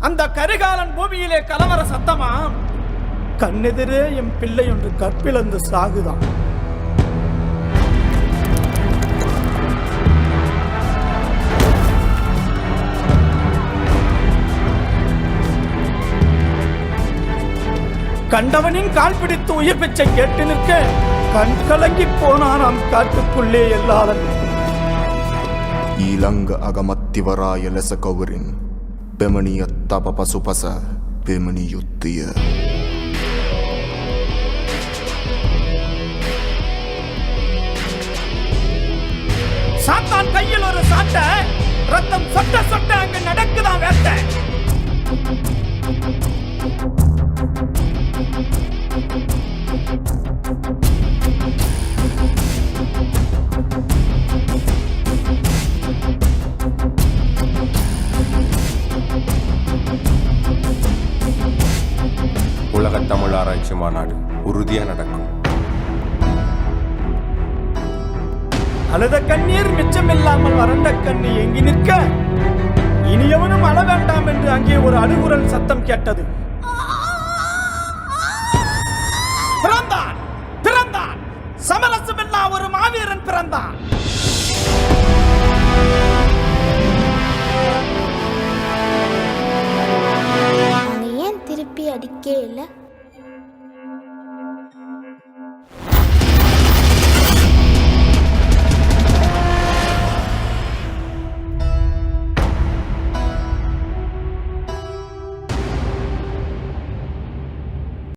அந்த கரிகாலன் பூமியிலே கலவர சத்தமாம். கண்ணெதிரே என் பிள்ளை ஒன்று கற்பிழந்து சாகுதான். கண்டவனின் கால் பிடித்து உயிர் பிச்சை கேட்டு நிற்க கண் கலங்கி போனானாம் காட்டுக்குள்ளே எல்லாரும். ඊළඟ අගමත්තිවරාය ලෙස කවුරින් පෙමණියත් අප පසුපස පෙමණි යුත්තය. சாத்தான் கையில் ஒரு சாட்ட, ரத்தம் சொட்ட சொட்ட அங்கு நடக்குதான் வேட்ட. உலகத் தமிழ் ஆராய்ச்சி மாநாடு உறுதியாக நடக்கும். அழுத கண்ணீர் மிச்சமில்லாமல் வறண்ட கண்ணி எங்கி நிற்க இனியவனும் அழ வேண்டாம் என்று அங்கே ஒரு அழுகுரல் சத்தம் கேட்டது. பிறந்தான் பிறந்தான், சமரசமில்லா ஒரு மாவீரன் பிறந்தான்.